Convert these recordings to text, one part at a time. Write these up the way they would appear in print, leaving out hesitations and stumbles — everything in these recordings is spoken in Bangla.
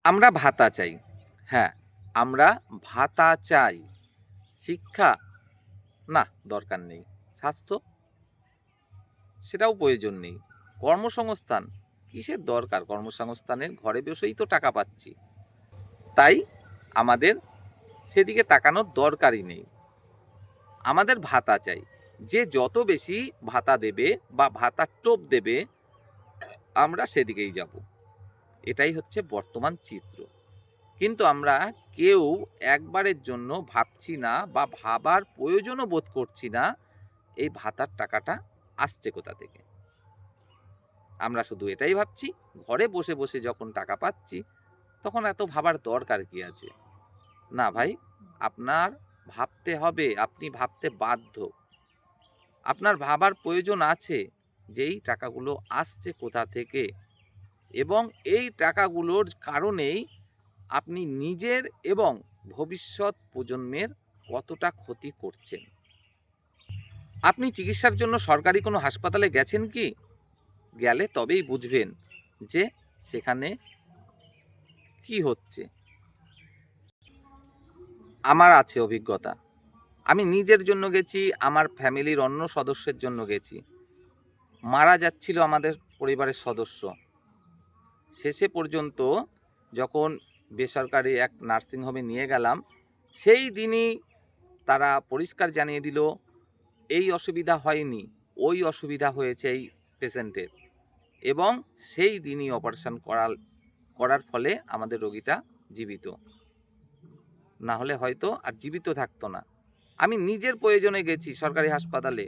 আমরা ভাতা চাই। হ্যাঁ, আমরা ভাতা চাই। শিক্ষা না, দরকার নেই। স্বাস্থ্য সেটাও প্রয়োজন নেই। কর্মসংস্থান কিসের দরকার? কর্মসংস্থানের ঘরে বসেই তো টাকা পাচ্ছি। তাই আমাদের সেদিকে তাকানোর দরকারই নেই। আমাদের ভাতা চাই। যে যত বেশি ভাতা দেবে বা ভাতার টোপ দেবে আমরা সেদিকেই যাব। এটাই হচ্ছে বর্তমান চিত্র। কিন্তু আমরা কেউ একবারের জন্য ভাবছি না বা ভাবার প্রয়োজনও বোধ করছি না এই ভাতার টাকাটা আসছে কোথা থেকে। আমরা শুধু এটাই ভাবছি ঘরে বসে বসে যখন টাকা পাচ্ছি তখন এত ভাবার দরকার কি আছে? না ভাই, আপনার ভাবতে হবে, আপনি ভাবতে বাধ্য। আপনার ভাবার প্রয়োজন আছে যে এই টাকাগুলো আসছে কোথা থেকে এবং এই টাকাগুলোর কারণেই আপনি নিজের এবং ভবিষ্যৎ প্রজন্মের কতটা ক্ষতি করছেন। আপনি চিকিৎসার জন্য সরকারি কোনো হাসপাতালে গেছেন কি? গেলে তবেই বুঝবেন যে সেখানে কি হচ্ছে। আমার আছে অভিজ্ঞতা। আমি নিজের জন্য গেছি, আমার ফ্যামিলির অন্য সদস্যের জন্য গেছি। মারা যাচ্ছিল আমাদের পরিবারের সদস্য। শেষে পর্যন্ত যখন বেসরকারি এক নার্সিংহোমে নিয়ে গেলাম, সেই দিনই তারা পরিষ্কার জানিয়ে দিল এই অসুবিধা হয়নি, ওই অসুবিধা হয়েছে এই পেশেন্টের, এবং সেই দিনই অপারেশন করার ফলে আমাদের রোগীটা জীবিত। না হলে হয়তো আর জীবিত থাকতো না। আমি নিজের প্রয়োজনে গেছি সরকারি হাসপাতালে,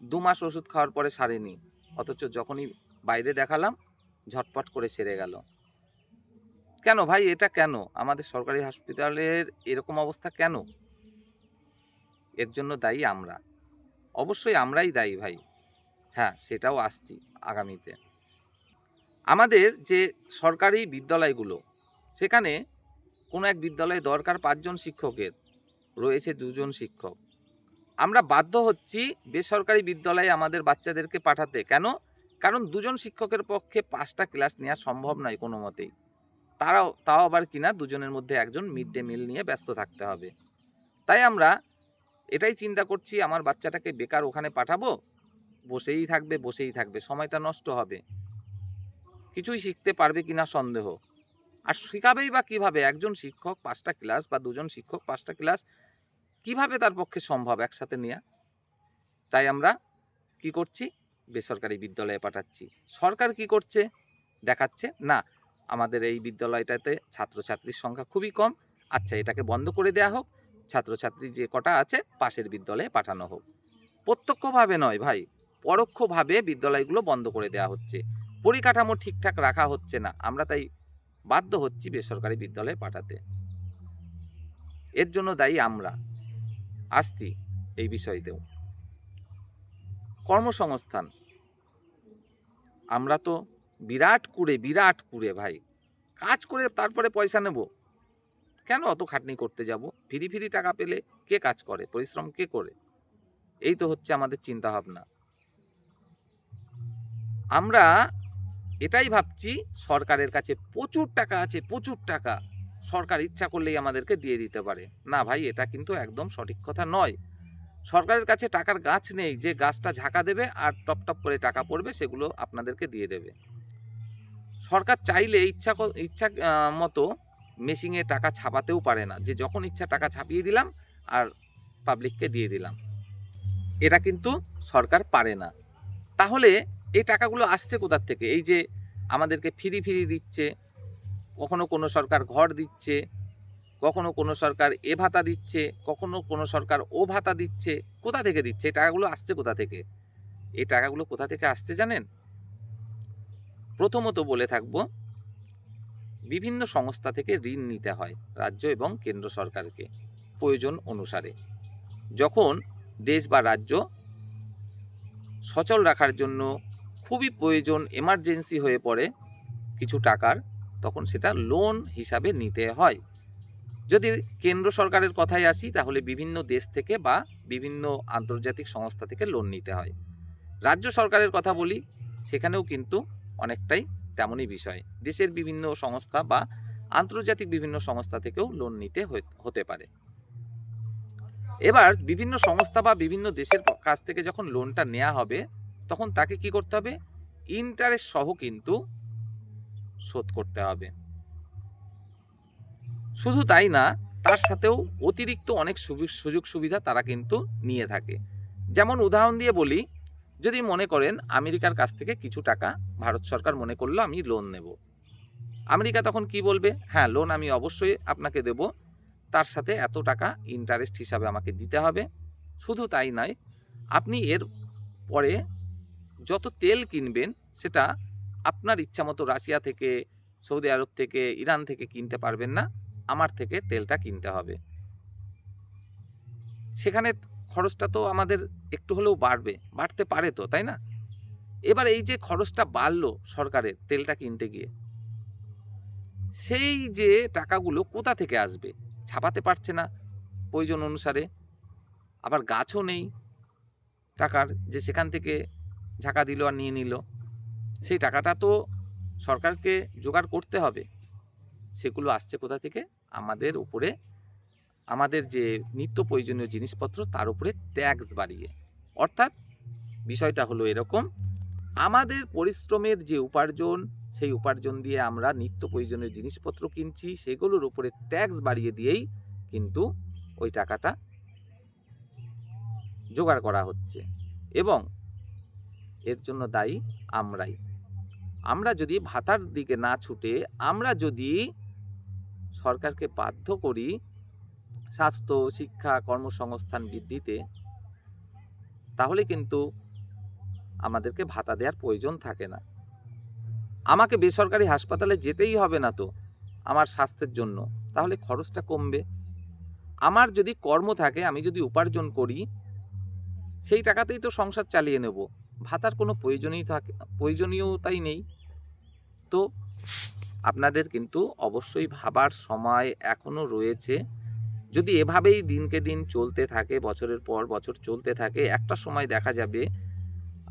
2 মাস ওষুধ খাওয়ার পরে সারেনি, অথচ যখনই বাইরে দেখালাম ঝটপট করে সেরে গেল। কেন ভাই, এটা কেন? আমাদের সরকারি হসপিটালের এরকম অবস্থা কেন? এর জন্য দায়ী আমরা। অবশ্যই আমরাই দায়ী ভাই। হ্যাঁ, সেটাও আসছি আগামীতে। আমাদের যে সরকারি বিদ্যালয়গুলো, সেখানে কোনো এক বিদ্যালয়ে দরকার 5 জন শিক্ষকের, রয়েছে 2 জন শিক্ষক। আমরা বাধ্য হচ্ছি বেসরকারি বিদ্যালয়ে আমাদের বাচ্চাদেরকে পাঠাতে। কেন? কারণ 2 জন শিক্ষকের পক্ষে 5টা ক্লাস নেওয়া সম্ভব নয় কোনো মতেই। তাও আবার কিনা 2 জনের মধ্যে একজন মিড ডে মিল নিয়ে ব্যস্ত থাকতে হবে। তাই আমরা এটাই চিন্তা করছি, আমার বাচ্চাটাকে বেকার ওখানে পাঠাবো, বসেই থাকবে, সময়টা নষ্ট হবে, কিছুই শিখতে পারবে কিনা সন্দেহ। আর শেখাবেই বা কিভাবে? একজন শিক্ষক 5টা ক্লাস বা 2 জন শিক্ষক 5টা ক্লাস কিভাবে তার পক্ষে সম্ভব একসাথে নেওয়া? তাই আমরা কি করছি? বেসরকারি বিদ্যালয়ে পাঠাচ্ছি। সরকার কি করছে? দেখাচ্ছে না আমাদের এই বিদ্যালয়টাতে ছাত্রছাত্রীর সংখ্যা খুবই কম, আচ্ছা এটাকে বন্ধ করে দেওয়া হোক, ছাত্রছাত্রী যে কটা আছে পাশের বিদ্যালয়ে পাঠানো হোক। প্রত্যক্ষভাবে নয় ভাই, পরোক্ষভাবে বিদ্যালয়গুলো বন্ধ করে দেওয়া হচ্ছে, পরিকাঠামো ঠিকঠাক রাখা হচ্ছে না। আমরা তাই বাধ্য হচ্ছি বেসরকারি বিদ্যালয়ে পাঠাতে। এর জন্য দায়ী আমরা। আসছি এই বিষয়তেও। কর্মসংস্থান, আমরা তো বিরাট কুড়ে ভাই, কাজ করে তারপরে পয়সা নেব। কেন অত খাটনি করতে যাব? ফ্রি টাকা পেলে কে কাজ করে, পরিশ্রম কে করে? এই তো হচ্ছে আমাদের চিন্তা ভাবনা। আমরা এটাই ভাবছি সরকারের কাছে প্রচুর টাকা আছে, প্রচুর টাকা, সরকার ইচ্ছা করলেই আমাদেরকে দিয়ে দিতে পারে। না ভাই, এটা কিন্তু একদম সঠিক কথা নয়। সরকারের কাছে টাকার গাছ নেই যে গাছটা ঝাঁকা দেবে আর টপ টপ করে টাকা পড়বে, সেগুলো আপনাদেরকে দিয়ে দেবে। সরকার চাইলে ইচ্ছা মতো মেশিনে টাকা ছাপাতেও পারে না, যে যখন ইচ্ছা টাকা ছাপিয়ে দিলাম আর পাবলিককে দিয়ে দিলাম। এটা কিন্তু সরকার পারে না। তাহলে এই টাকাগুলো আসছে কোথা থেকে? এই যে আমাদেরকে ফ্রি দিচ্ছে, কখনো কোনো সরকার ঘর দিচ্ছে, কখনো কোনো সরকার এ ভাতা দিচ্ছে, কখনো কোনো সরকার ও ভাতা দিচ্ছে। কোথা থেকে দিচ্ছে? এই টাকাগুলো আসছে কোথা থেকে? এই টাকাগুলো কোথা থেকে আসছে জানেন? প্রথমত বলে থাকবো, বিভিন্ন সংস্থা থেকে ঋণ নিতে হয় রাজ্য এবং কেন্দ্র সরকারকে প্রয়োজন অনুসারে। যখন দেশ বা রাজ্য সচল রাখার জন্য খুবই প্রয়োজন, এমার্জেন্সি হয়ে পড়ে কিছু টাকার, তখন সেটা লোন হিসাবে নিতে হয়। যদি কেন্দ্র সরকারের কথায় আসি, তাহলে বিভিন্ন দেশ থেকে বা বিভিন্ন আন্তর্জাতিক সংস্থা থেকে লোন নিতে হয়। রাজ্য সরকারের কথা বলি, সেখানেও কিন্তু অনেকটাই তেমনই বিষয়। দেশের বিভিন্ন সংস্থা বা আন্তর্জাতিক বিভিন্ন সংস্থা থেকেও লোন নিতে হতে পারে। এবার বিভিন্ন সংস্থা বা বিভিন্ন দেশের কাছ থেকে যখন লোনটা নেওয়া হবে, তখন তাকে কি করতে হবে? ইন্টারেস্ট সহ কিন্তু শোধ করতে হবে। শুধু তাই না, তার সাথেও অতিরিক্ত অনেক সুযোগ সুবিধা তারা কিন্তু নিয়ে থাকে। যেমন উদাহরণ দিয়ে বলি, যদি মনে করেন আমেরিকার কাছ থেকে কিছু টাকা ভারত সরকার মনে করলো আমি লোন নেব, আমেরিকা তখন কি বলবে? হ্যাঁ, লোন আমি অবশ্যই আপনাকে দেব, তার সাথে এত টাকা ইন্টারেস্ট হিসাবে আমাকে দিতে হবে। শুধু তাই নয়, আপনি এর পরে যত তেল কিনবেন সেটা আপনার ইচ্ছামতো রাশিয়া থেকে, সৌদি আরব থেকে, ইরান থেকে কিনতে পারবেন না, আমার থেকে তেলটা কিনতে হবে। সেখানে খরচটা তো আমাদের একটু হলেও বাড়তে পারে তো, তাই না? এবার এই যে খরচটা বাড়লো সরকারের তেলটা কিনতে গিয়ে, সেই যে টাকাগুলো কোথা থেকে আসবে? ছাপাতে পারছে না প্রয়োজন অনুসারে, আবার গাছও নেই টাকার, যে সেখান থেকে ঝাঁকা দিল আর নিয়ে নিল। সেই টাকাটা তো সরকারকে জোগাড় করতে হবে। সেগুলো আসছে কোথা থেকে? আমাদের উপরে, আমাদের যে নিত্য প্রয়োজনীয় জিনিসপত্র তার উপরে ট্যাক্স বাড়িয়ে। অর্থাৎ বিষয়টা হলো এরকম, আমাদের পরিশ্রমের যে উপার্জন, সেই উপার্জন দিয়ে আমরা নিত্য প্রয়োজনীয় জিনিসপত্র কিনছি, সেগুলোর উপরে ট্যাক্স বাড়িয়ে দিয়েই কিন্তু ওই টাকাটা জোগাড় করা হচ্ছে, এবং এর জন্য দায়ী আমরাই। আমরা যদি ভাতার দিকে না ছুটে, আমরা যদি সরকারকে বাধ্য করি স্বাস্থ্য, শিক্ষা, কর্মসংস্থান বৃদ্ধিতে, তাহলে কিন্তু আমাদেরকে ভাতা দেওয়ার প্রয়োজন থাকে না। আমাকে বেসরকারি হাসপাতালে যেতেই হবে না তো আমার স্বাস্থ্যের জন্য, তাহলে খরচটা কমবে। আমার যদি কর্ম থাকে, আমি যদি উপার্জন করি, সেই টাকাতেই তো সংসার চালিয়ে নেব, ভাতার কোনো প্রয়োজনীয়তাই নেই। তো আপনাদের কিন্তু অবশ্যই ভাবার সময় এখনো রয়েছে। যদি এভাবেই দিনকে দিন চলতে থাকে, বছরের পর বছর চলতে থাকে, একটা সময় দেখা যাবে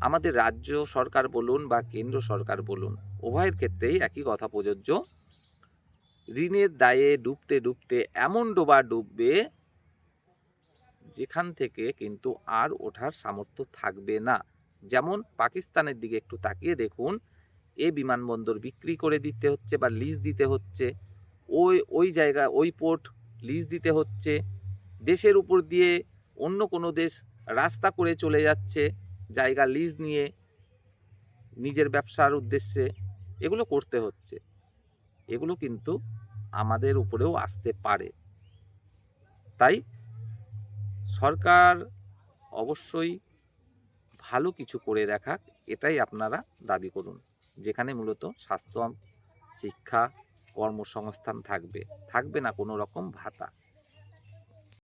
আমাদের রাজ্য সরকার বলুন বা কেন্দ্র সরকার বলুন, উভয়ের ক্ষেত্রেই একই কথা প্রযোজ্য। ঋণের দায়ে ডুবতে ডুবতে এমন ডুববে যেখান থেকে কিন্তু আর ওঠার সামর্থ্য থাকবে না। যেমন পাকিস্তানের দিকে একটু তাকিয়ে দেখুন, বিমানবন্দর বিক্রি করে দিতে হচ্ছে বা লিজ দিতে হচ্ছে, ওই জায়গা, ওই পোর্ট লিজ দিতে হচ্ছে, দেশের উপর দিয়ে অন্য কোনো দেশ রাস্তা করে চলে যাচ্ছে জায়গা লিজ নিয়ে নিজের ব্যবসার উদ্দেশ্যে, এগুলো করতে হচ্ছে। এগুলো কিন্তু আমাদের উপরেও আসতে পারে। তাই সরকার অবশ্যই ভালো কিছু করে দেখাক, এটাই আপনারা দাবি করুন, যেখানে মূলত স্বাস্থ্য, শিক্ষা, কর্মসংস্থান থাকবে না কোনো রকম ভাতা।